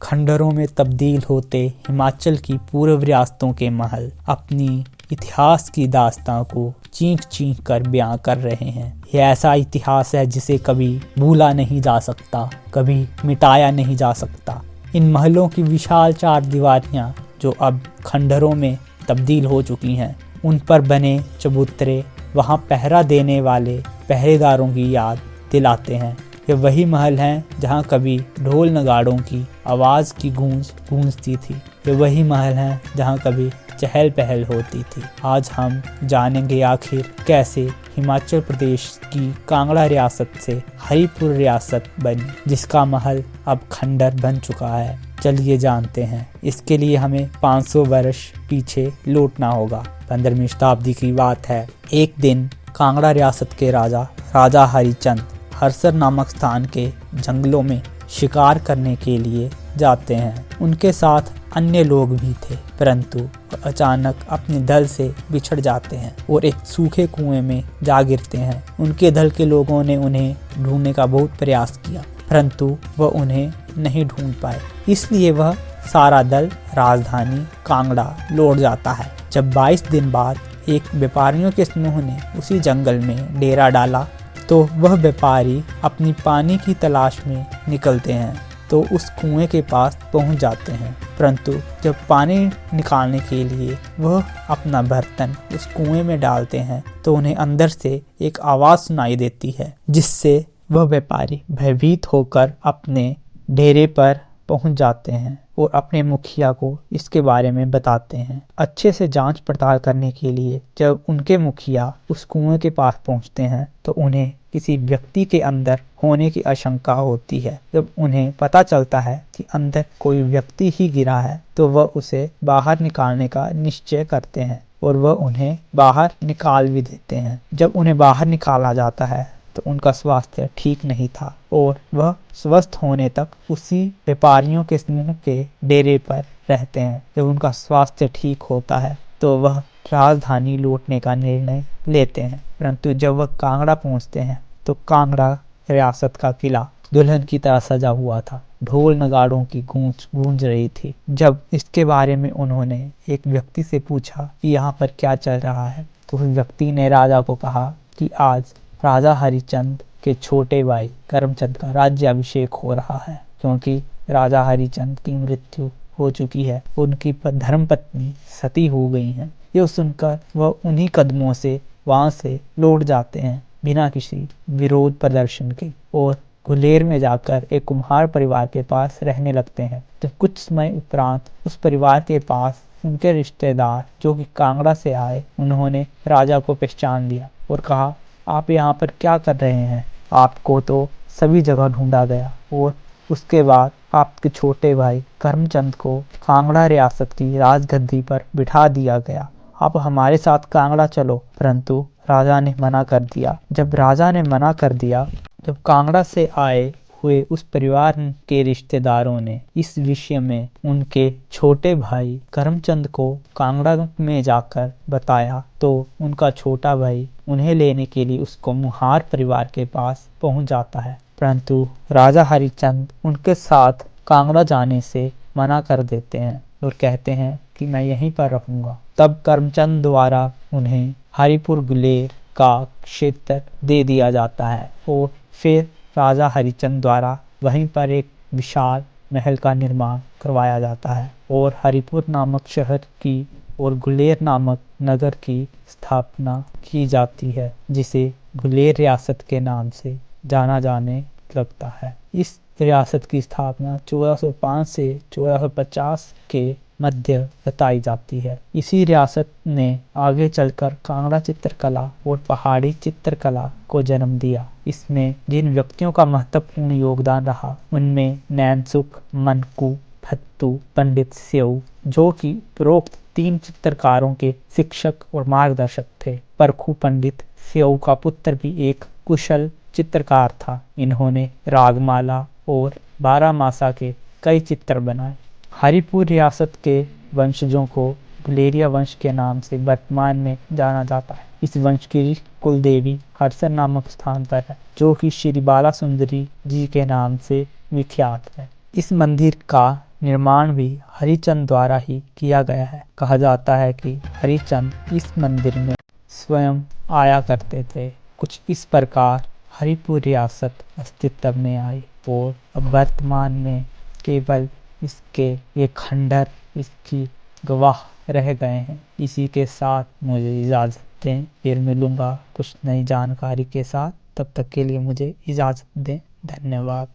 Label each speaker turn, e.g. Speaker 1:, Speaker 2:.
Speaker 1: खंडरों में तब्दील होते हिमाचल की पूर्व रियासतों के महल अपनी इतिहास की दास्तां को चीख चीख कर बयां कर रहे हैं। यह ऐसा इतिहास है जिसे कभी भूला नहीं जा सकता, कभी मिटाया नहीं जा सकता। इन महलों की विशाल चार दीवारियां जो अब खंडरों में तब्दील हो चुकी हैं, उन पर बने चबूतरे वहां पहरा देने वाले पहरेदारों की याद दिलाते हैं। ये वही महल हैं जहां कभी ढोल नगाड़ों की आवाज़ की गूंजती थी। ये वही महल हैं जहां कभी चहल पहल होती थी। आज हम जानेंगे आखिर कैसे हिमाचल प्रदेश की कांगड़ा रियासत से हरिपुर रियासत बनी, जिसका महल अब खंडर बन चुका है। चलिए जानते हैं। इसके लिए हमें 500 वर्ष पीछे लौटना होगा। 15वीं शताब्दी की बात है। एक दिन कांगड़ा रियासत के राजा हरिचंद हरसर नामक स्थान के जंगलों में शिकार करने के लिए जाते हैं। उनके साथ अन्य लोग भी थे, परंतु अचानक अपने दल से बिछड़ जाते हैं और एक सूखे कुएं में जा गिरते हैं। उनके दल के लोगों ने उन्हें ढूंढने का बहुत प्रयास किया, परंतु वह उन्हें नहीं ढूंढ पाए। इसलिए वह सारा दल राजधानी कांगड़ा लौट जाता है। जब 22 दिन बाद एक व्यापारियों के समूह ने उसी जंगल में डेरा डाला, तो वह व्यापारी अपनी पानी की तलाश में निकलते हैं तो उस कुएं के पास पहुंच जाते हैं, परंतु जब पानी निकालने के लिए वह अपना बर्तन उस कुएं में डालते हैं तो उन्हें अंदर से एक आवाज़ सुनाई देती है, जिससे वह व्यापारी भयभीत होकर अपने डेरे पर पहुंच जाते हैं और अपने मुखिया को इसके बारे में बताते हैं। अच्छे से जांच पड़ताल करने के लिए जब उनके मुखिया उस कुएं के पास पहुंचते हैं तो उन्हें किसी व्यक्ति के अंदर होने की आशंका होती है। जब उन्हें पता चलता है कि अंदर कोई व्यक्ति ही गिरा है तो वह उसे बाहर निकालने का निश्चय करते हैं और वह उन्हें बाहर निकाल भी देते हैं। जब उन्हें बाहर निकाला जाता है तो उनका स्वास्थ्य ठीक नहीं था और वह स्वस्थ होने तक उसी व्यापारियों के समूह के डेरे पर रहते हैं। जब उनका स्वास्थ्य ठीक होता है तो वह राजधानी लौटने का निर्णय लेते हैं, परंतु जब वह कांगड़ा पहुंचते हैं तो कांगड़ा रियासत का किला दुल्हन की तरह सजा हुआ था। ढोल नगाड़ों की गूंज रही थी। जब इसके बारे में उन्होंने एक व्यक्ति से पूछा कि यहाँ पर क्या चल रहा है, तो उस व्यक्ति ने राजा को कहा कि आज राजा हरिचंद के छोटे भाई करमचंद का राज्याभिषेक हो रहा है, क्योंकि राजा हरिचंद की मृत्यु हो चुकी है। उनकी धर्मपत्नी सती हो गई हैं। ये सुनकर वह उन्हीं कदमों से वहां से लौट जाते हैं बिना किसी विरोध प्रदर्शन के और गुलेर में जाकर एक कुम्हार परिवार के पास रहने लगते हैं। तो कुछ समय उपरांत उस परिवार के पास उनके रिश्तेदार जो कि कांगड़ा से आए, उन्होंने राजा को पहचान लिया और कहा, आप यहाँ पर क्या कर रहे हैं? आपको तो सभी जगह ढूंढा गया और उसके बाद आपके छोटे भाई करमचंद को कांगड़ा रियासत की राजगद्दी पर बिठा दिया गया। आप हमारे साथ कांगड़ा चलो। परंतु राजा ने मना कर दिया। जब राजा ने मना कर दिया, जब कांगड़ा से आए हुए उस परिवार के रिश्तेदारों ने इस विषय में उनके छोटे भाई करमचंद को कांगड़ा में जाकर बताया, तो उनका छोटा भाई उन्हें लेने के लिए उस कुम्हार परिवार के पास पहुंच जाता है, परंतु राजा हरिचंद उनके साथ कांगड़ा जाने से मना कर देते हैं और कहते हैं कि मैं यहीं पर रहूंगा। तब करमचंद द्वारा उन्हें हरिपुर गुलेर का क्षेत्र दे दिया जाता है और फिर राजा हरिचंद द्वारा वहीं पर एक विशाल महल का निर्माण करवाया जाता है और हरिपुर नामक शहर की और गुलेर नामक नगर की स्थापना की जाती है, जिसे गुलेर रियासत के नाम से जाना जाने लगता है। इस रियासत की स्थापना 1405 से 1450 के मध्य बताई जाती है। इसी रियासत ने आगे चलकर कांगड़ा चित्रकला और पहाड़ी चित्रकला को जन्म दिया। इसमें जिन व्यक्तियों का महत्वपूर्ण योगदान रहा, उनमें नैनसुख, मनकू, फत्तू, पंडित स्यऊ, जो कि उपरोक्त 3 चित्रकारों के शिक्षक और मार्गदर्शक थे। परखू पंडित स्यऊ का पुत्र भी एक कुशल चित्रकार था। इन्होंने रागमाला और 12 मासा के कई चित्र बनाए। हरिपुर रियासत के वंशजों को गुलेरिया वंश के नाम से वर्तमान में जाना जाता है। इस वंश की कुल देवी हरसर नामक स्थान पर है, जो कि श्री बाला सुंदरी जी के नाम से विख्यात है। इस मंदिर का निर्माण भी हरिचंद द्वारा ही किया गया है। कहा जाता है कि हरिचंद इस मंदिर में स्वयं आया करते थे। कुछ इस प्रकार हरिपुर रियासत अस्तित्व में आई और अब वर्तमान में केवल इसके ये खंडर इसकी गवाह रह गए हैं। इसी के साथ मुझे इजाज़त दें, फिर मिलूंगा कुछ नई जानकारी के साथ। तब तक के लिए मुझे इजाज़त दें। धन्यवाद।